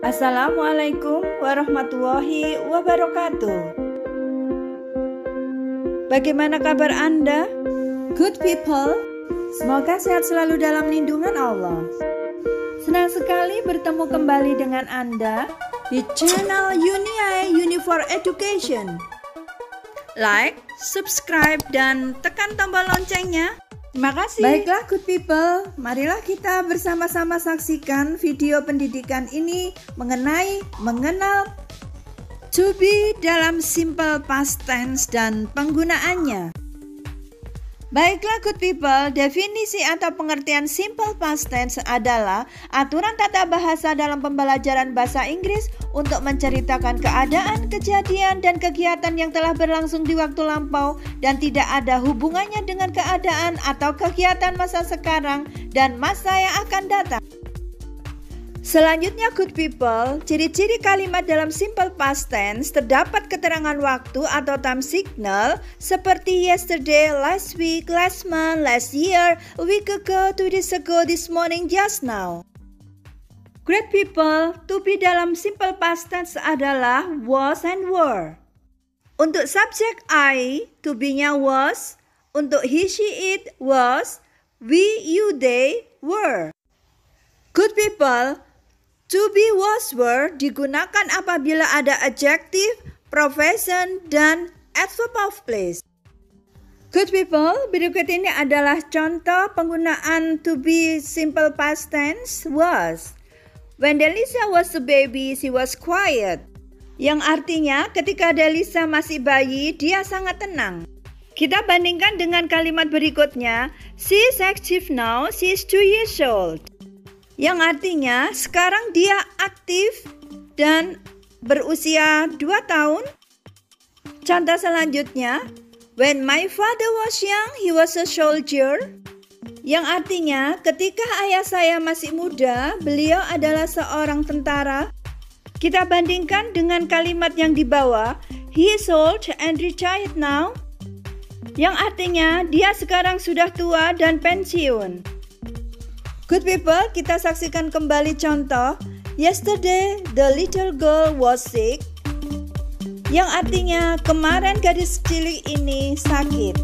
Assalamualaikum warahmatullahi wabarakatuh. Bagaimana kabar Anda? Good people, semoga sehat selalu dalam lindungan Allah. Senang sekali bertemu kembali dengan Anda di channel Uni for Education. Like, subscribe, dan tekan tombol loncengnya. Terima kasih. Baiklah good people, marilah kita bersama-sama saksikan video pendidikan ini mengenal to be dalam simple past tense dan penggunaannya. Baiklah good people, definisi atau pengertian simple past tense adalah aturan tata bahasa dalam pembelajaran bahasa Inggris untuk menceritakan keadaan, kejadian, dan kegiatan yang telah berlangsung di waktu lampau dan tidak ada hubungannya dengan keadaan atau kegiatan masa sekarang dan masa yang akan datang. Selanjutnya good people, ciri-ciri kalimat dalam simple past tense terdapat keterangan waktu atau time signal seperti yesterday, last week, last month, last year, a week ago, 2 days ago, this morning, just now. Great people, to be dalam simple past tense adalah was and were. Untuk subjek I, to be-nya was. Untuk he, she, it, was. We, you, they, were. Good people, to be, was, were digunakan apabila ada adjective, profession, dan adverb of place. Good people, berikut ini adalah contoh penggunaan to be simple past tense was. When Delisa was a baby, she was quiet. Yang artinya ketika Delisa masih bayi, dia sangat tenang. Kita bandingkan dengan kalimat berikutnya, she is active now, she is 2 years old. Yang artinya sekarang dia aktif dan berusia 2 tahun. Contoh selanjutnya, when my father was young, he was a soldier. Yang artinya ketika ayah saya masih muda, beliau adalah seorang tentara. Kita bandingkan dengan kalimat yang di bawah, he is old and retired now. Yang artinya dia sekarang sudah tua dan pensiun. Good people, kita saksikan kembali contoh. Yesterday, the little girl was sick. Yang artinya kemarin gadis cilik ini sakit.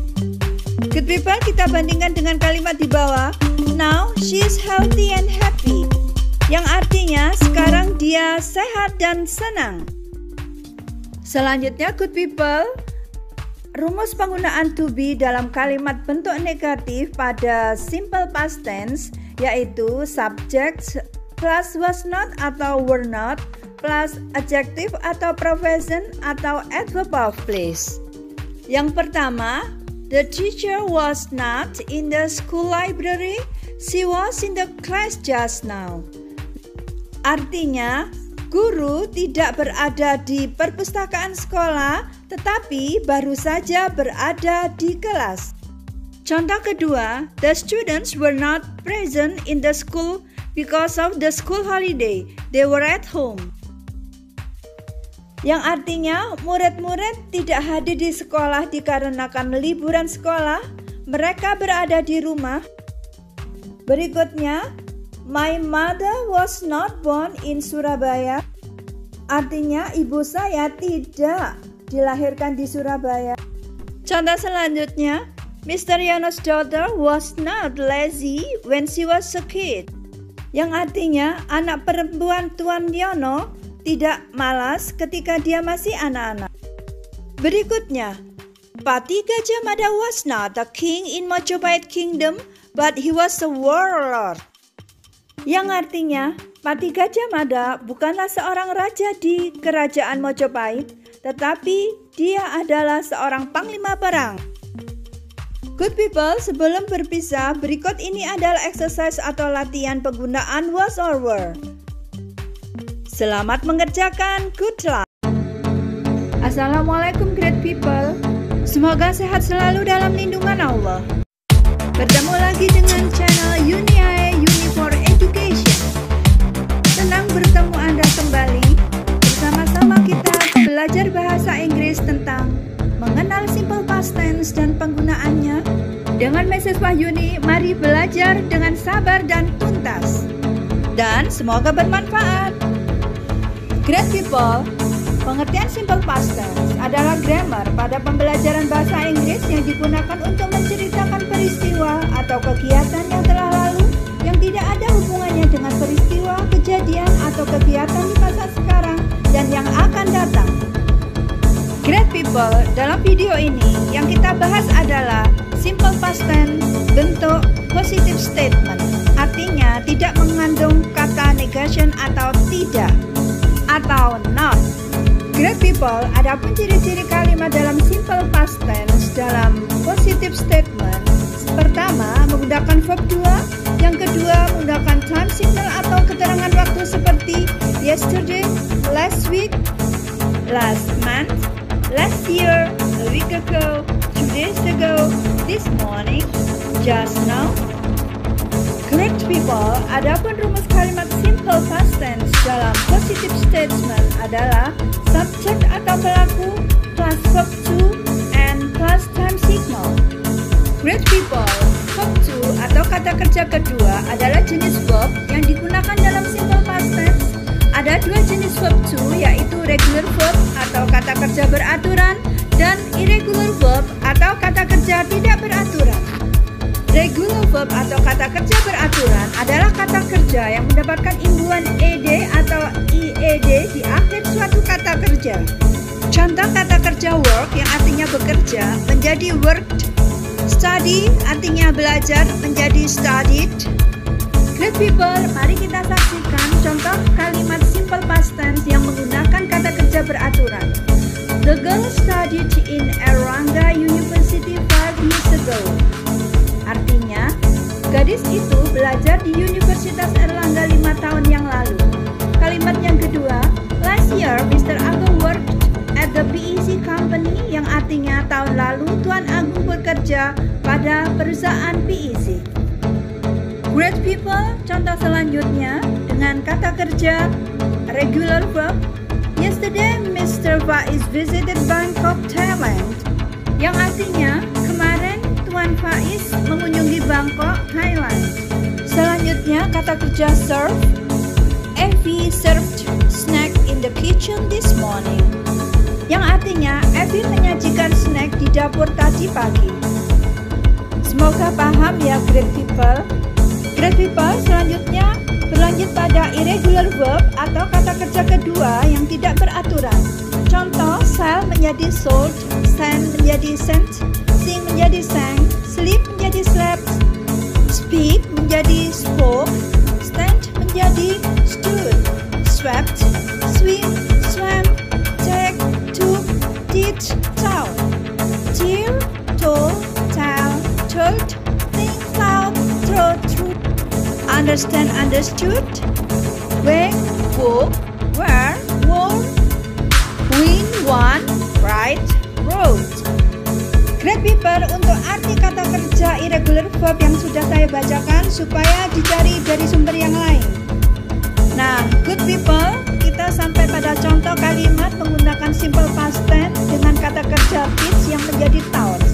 Good people, kita bandingkan dengan kalimat di bawah. Now, she is healthy and happy. Yang artinya sekarang dia sehat dan senang. Selanjutnya, good people, rumus penggunaan to be dalam kalimat bentuk negatif pada simple past tense yaitu subject plus was not atau were not plus adjective atau profession atau adverb of place. Yang pertama, the teacher was not in the school library, she was in the class just now. Artinya, guru tidak berada di perpustakaan sekolah, tetapi baru saja berada di kelas. Contoh kedua, the students were not present in the school because of the school holiday. They were at home. Yang artinya, murid-murid tidak hadir di sekolah dikarenakan liburan sekolah. Mereka berada di rumah. Berikutnya, my mother was not born in Surabaya. Artinya, ibu saya tidak dilahirkan di Surabaya. Contoh selanjutnya, Mr. Yono's daughter was not lazy when she was a kid. Yang artinya anak perempuan Tuan Yono tidak malas ketika dia masih anak-anak. Berikutnya, Pati Gajah Mada was not a king in Majapahit Kingdom, but he was a warlord. Yang artinya, Pati Gajah Mada bukanlah seorang raja di kerajaan Majapahit, tetapi dia adalah seorang panglima perang. Good people, sebelum berpisah, berikut ini adalah exercise atau latihan penggunaan was or were. Selamat mengerjakan, good luck. Assalamualaikum great people. Semoga sehat selalu dalam lindungan Allah. Bertemu lagi dengan channel Uni for Education. Senang bertemu Anda kembali. Bersama-sama kita belajar bahasa Inggris tentang mengenal simple past tense dan penggunaannya. Dengan message Wahyuni, mari belajar dengan sabar dan tuntas. Dan semoga bermanfaat. Great people, pengertian simple past tense adalah grammar pada pembelajaran bahasa Inggris yang digunakan untuk menceritakan peristiwa atau kegiatan yang telah lalu yang tidak ada hubungannya dengan peristiwa, kejadian, atau kegiatan di masa sekarang dan yang akan datang. Great people, dalam video ini yang kita bahas adalah simple past tense bentuk positive statement, artinya tidak mengandung kata negation atau tidak atau not. Great people, adapun ciri-ciri kalimat dalam simple past tense dalam positive statement. Pertama, menggunakan verb 2. Yang kedua, menggunakan time signal atau keterangan waktu seperti yesterday, last week, last month, last year, a week ago, 2 days ago, this morning, just now. Great people, adapun rumus kalimat simple past tense dalam positive statement adalah subject atau pelaku plus verb to and plus time signal. Great people, verb to atau kata kerja kedua adalah jenis verb yang digunakan dalam simple past tense. Ada dua jenis verb to, yaitu regular verb atau kata kerja beraturan dan irregular verb atau kata kerja tidak beraturan. Regular verb atau kata kerja beraturan adalah kata kerja yang mendapatkan imbuhan ed atau ied di akhir suatu kata kerja. Contoh kata kerja work yang artinya bekerja menjadi worked. Study artinya belajar menjadi studied. Great people, mari kita saksikan contoh kalimat simple past tense yang menggunakan kata kerja beraturan. The girl studied in Erlangga University 5 years ago. Artinya, gadis itu belajar di Universitas Erlangga 5 tahun yang lalu. Kalimat yang kedua, last year Mr. Agung worked at the PEC company, yang artinya tahun lalu Tuan Agung bekerja pada perusahaan PEC. Great people, contoh selanjutnya dengan kata kerja regular verb. Yesterday Mr. Faiz visited Bangkok, Thailand, yang artinya kemarin Tuan Faiz mengunjungi Bangkok, Thailand. Selanjutnya kata kerja serve. Evie served snack in the kitchen this morning, yang artinya Evie menyajikan snack di dapur tadi pagi. Semoga paham ya great people. Great people, selanjutnya berlanjut pada irregular verb atau kata kerja kedua yang tidak beraturan. Contoh, sell menjadi sold, send menjadi sent, sing menjadi sang, sleep menjadi slept, speak menjadi spoke, stand menjadi stood, swept, swim, swam, take, took, did, told, tear, told, tell, told, think, thought, throw, through, understand, understood, wake, woke, wear, wore, win, won, write, wrote. Great people, untuk arti kata kerja irregular verb yang sudah saya bacakan supaya dicari dari sumber yang lain. Nah, good people, kita sampai pada contoh kalimat menggunakan simple past tense dengan kata kerja teach yang menjadi taught.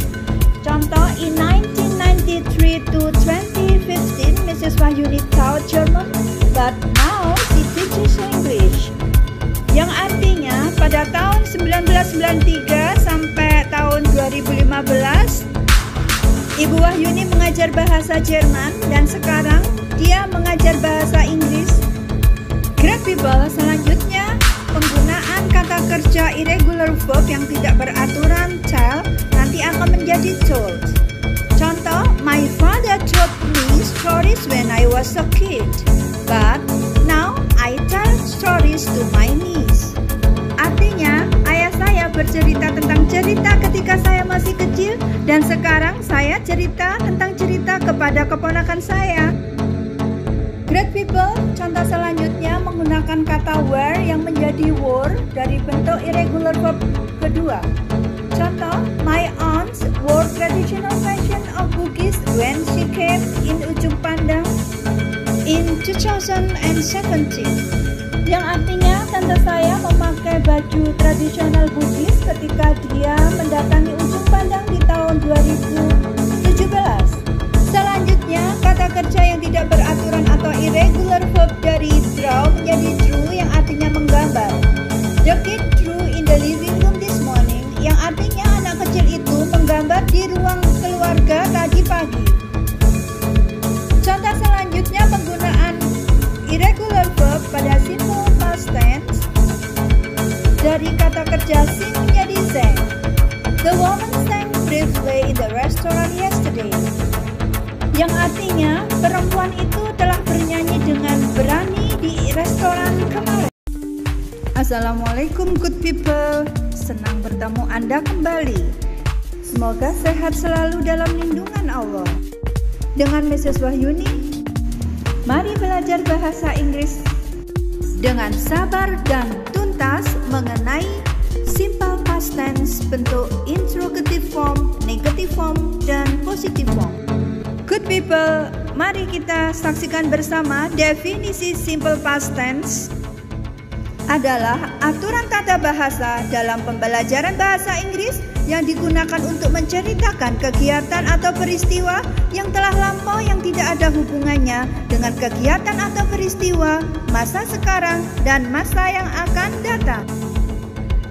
Contoh, in 1993 to 2015, Mrs. Wahyuni taught German, but now she teaches English. Yang artinya pada tahun 1993 sampai tahun 2015 Ibu Wahyuni mengajar bahasa Jerman dan sekarang dia mengajar bahasa Inggris. Great people, selanjutnya penggunaan kata kerja irregular verb yang tidak beraturan tell nanti akan menjadi told. Contoh, my father told me stories when I was a kid, but now I tell stories to my niece. Artinya, ayah saya bercerita tentang cerita ketika saya masih kecil dan sekarang saya cerita tentang cerita kepada keponakan saya. Great people, contoh selanjutnya menggunakan kata wear yang menjadi wore dari bentuk irregular verb kedua. Contoh, my aunt wore traditional fashion of Bugis when she came in Ujung Pandang in 2017. Yang artinya tante saya memakai baju tradisional Bugis ketika dia mendatangi Ujung Pandang di tahun 2017. Selanjutnya, kata kerja yang tidak beraturan atau irregular verb dari draw menjadi drew yang artinya menggambar. dari kata kerja sing menjadi sang. The woman sang briefly in the restaurant yesterday. Yang artinya perempuan itu telah bernyanyi dengan berani di restoran kemarin. Assalamualaikum good people. Senang bertemu Anda kembali. Semoga sehat selalu dalam lindungan Allah. Dengan Mrs. Wahyuni, mari belajar bahasa Inggris dengan sabar dan tuntas mengenai simple past tense bentuk interrogative form, negative form, dan positive form. Good people, mari kita saksikan bersama definisi simple past tense adalah aturan tata bahasa dalam pembelajaran bahasa Inggris yang digunakan untuk menceritakan kegiatan atau peristiwa yang telah lampau yang tidak ada hubungannya dengan kegiatan atau peristiwa masa sekarang dan masa yang akan datang.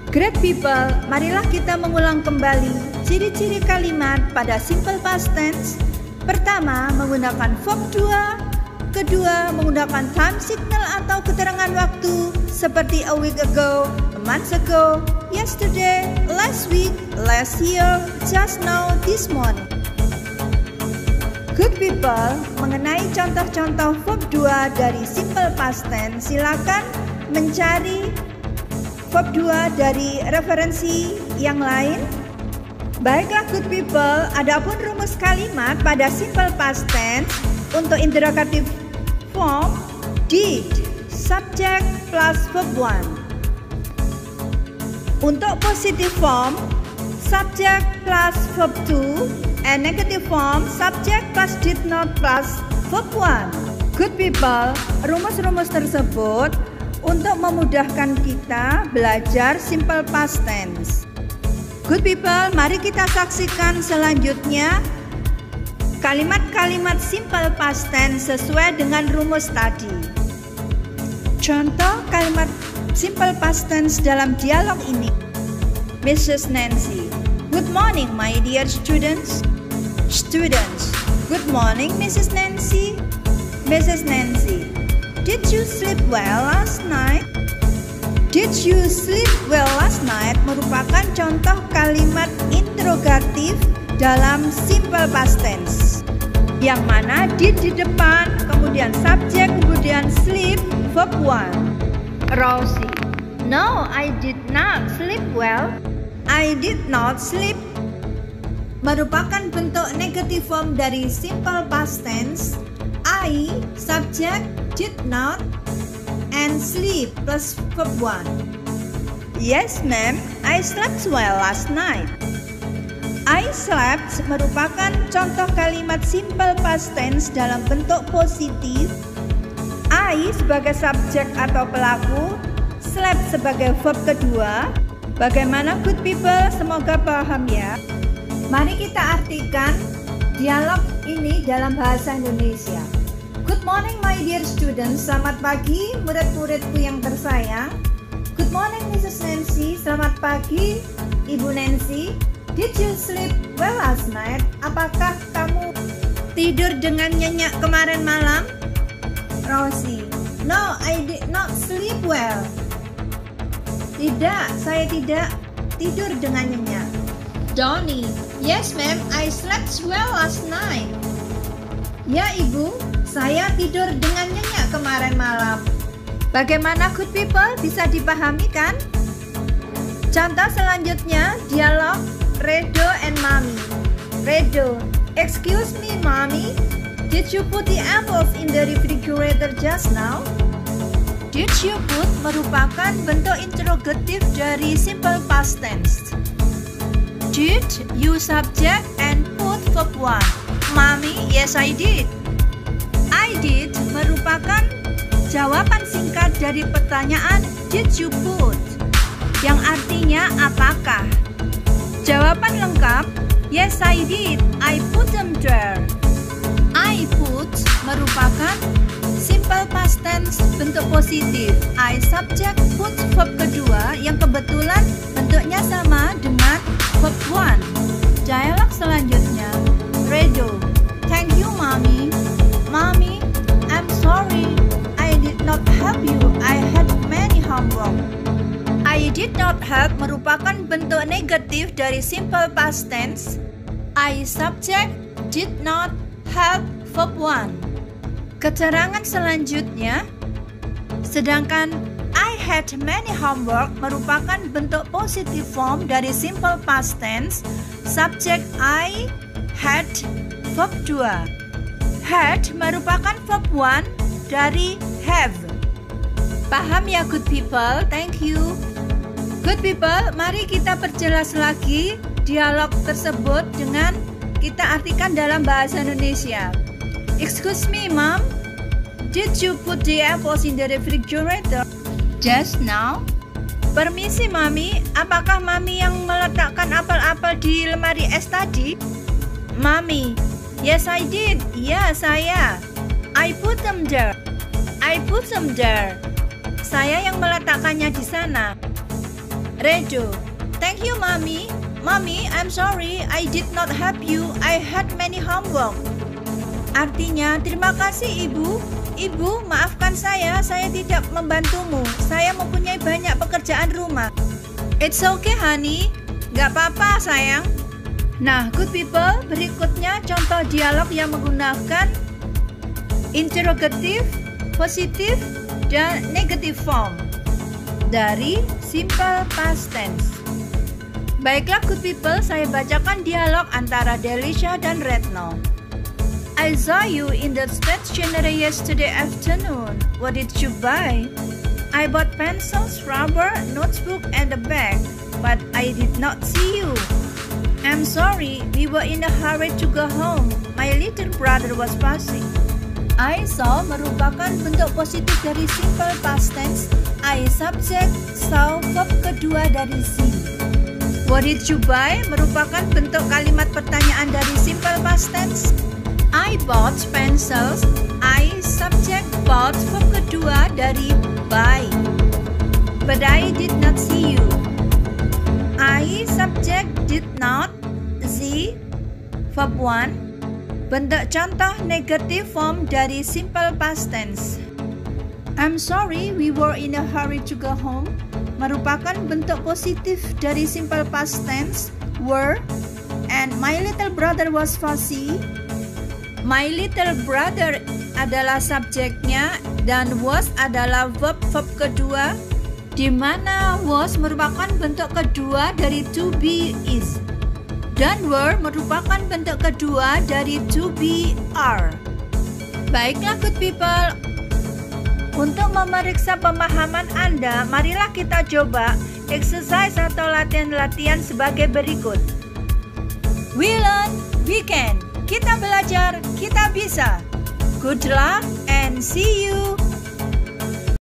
Great people, marilah kita mengulang kembali ciri-ciri kalimat pada simple past tense. Pertama, menggunakan verb 2. Kedua, menggunakan time signal atau keterangan waktu seperti a week ago, a month ago, yesterday, last week, last year, just now, this morning. Good people, mengenai contoh-contoh verb 2 dari simple past tense, silakan mencari verb 2 dari referensi yang lain. Baiklah good people, adapun rumus kalimat pada simple past tense untuk interrogative form did, subject plus verb 1. Untuk positive form, subject plus verb 2, and negative form, subject plus did not plus verb 1. Good people, rumus-rumus tersebut untuk memudahkan kita belajar simple past tense. Good people, mari kita saksikan selanjutnya kalimat-kalimat simple past tense sesuai dengan rumus tadi. Contoh kalimat simple past tense dalam dialog ini. Mrs. Nancy, good morning my dear students. Students, good morning Mrs. Nancy. Mrs. Nancy, did you sleep well last night? Did you sleep well last night merupakan contoh kalimat interrogatif dalam simple past tense, yang mana did di depan, kemudian subjek, kemudian sleep, verb 1. Rosie, no, I did not sleep well. I did not sleep merupakan bentuk negative form dari simple past tense. I, subjek, did not, and sleep plus verb 1. Yes ma'am, I slept well last night. I slept merupakan contoh kalimat simple past tense dalam bentuk positif. I sebagai subjek atau pelaku, slept sebagai verb kedua. Bagaimana good people? Semoga paham ya. Mari kita artikan dialog ini dalam bahasa Indonesia. Good morning my dear students. Selamat pagi murid-muridku yang tersayang. Good morning Mrs. Nancy. Selamat pagi Ibu Nancy. Did you sleep well last night? Apakah kamu tidur dengan nyenyak kemarin malam? Rosie, no, I did not sleep well. Tidak, saya tidak tidur dengan nyenyak. Donnie, yes ma'am, I slept well last night. Ya ibu, saya tidur dengan nyenyak kemarin malam. Bagaimana good people? Bisa dipahami kan? Contoh selanjutnya, dialog Redo and Mommy. Redo, excuse me mommy, did you put the apples in the refrigerator just now? Did you put merupakan bentuk interrogatif dari simple past tense. Did, you subject, and put verb 1. Mommy, yes I did. I did merupakan jawaban singkat dari pertanyaan did you put, yang artinya apakah. Jawaban lengkap, yes I did, I put them there. I put merupakan simple past tense bentuk positif. I subject put verb kedua yang kebetulan bentuknya sama dengan verb 1. Dialog selanjutnya, Redo, thank you mommy. Mommy, I'm sorry, I did not help you. I had many homework. I did not help merupakan bentuk negatif dari simple past tense. I subject did not help verb 1. Keterangan selanjutnya, sedangkan I had many homework merupakan bentuk positive form dari simple past tense. Subject I had verb 2. Had merupakan verb 1 dari have. Paham ya good people? Thank you. Good people, mari kita perjelas lagi dialog tersebut dengan kita artikan dalam bahasa Indonesia. Excuse me, Mom. Did you put the apples in the refrigerator just now? Permisi, Mami. Apakah Mami yang meletakkan apel-apel di lemari es tadi? Mami, yes I did. Ya, saya. I put them there. I put them there. Saya yang meletakkannya di sana. Rejo, thank you, Mami. Mami, I'm sorry, I did not help you. I had many homework. Artinya, terima kasih Ibu. Ibu, maafkan saya tidak membantumu. Saya mempunyai banyak pekerjaan rumah. It's okay, honey. Gak apa-apa, sayang. Nah, good people, berikutnya contoh dialog yang menggunakan interrogative, positive, dan negative form dari simple past tense. Baiklah good people, saya bacakan dialog antara Delisha dan Retno. I saw you in the stationery yesterday afternoon. What did you buy? I bought pencils, rubber, notebook, and a bag, but I did not see you. I'm sorry, we were in a hurry to go home. My little brother was passing. I saw merupakan bentuk positif dari simple past tense. I subject, saw verb kedua dari see. What did you buy merupakan bentuk kalimat pertanyaan dari simple past tense. I bought pencils. I subject, bought verb kedua dari buy. But I did not see you. I subject did not see verb 1. Bentuk contoh negative form dari simple past tense. I'm sorry, we were in a hurry to go home merupakan bentuk positif dari simple past tense were, and my little brother was fussy. My little brother adalah subjeknya dan was adalah verb kedua, di mana was merupakan bentuk kedua dari to be is. Dan were merupakan bentuk kedua dari to be are. Baiklah good people, untuk memeriksa pemahaman Anda, marilah kita coba exercise atau latihan-latihan sebagai berikut. We learn, we can. Kita belajar, kita bisa. Good luck and see you.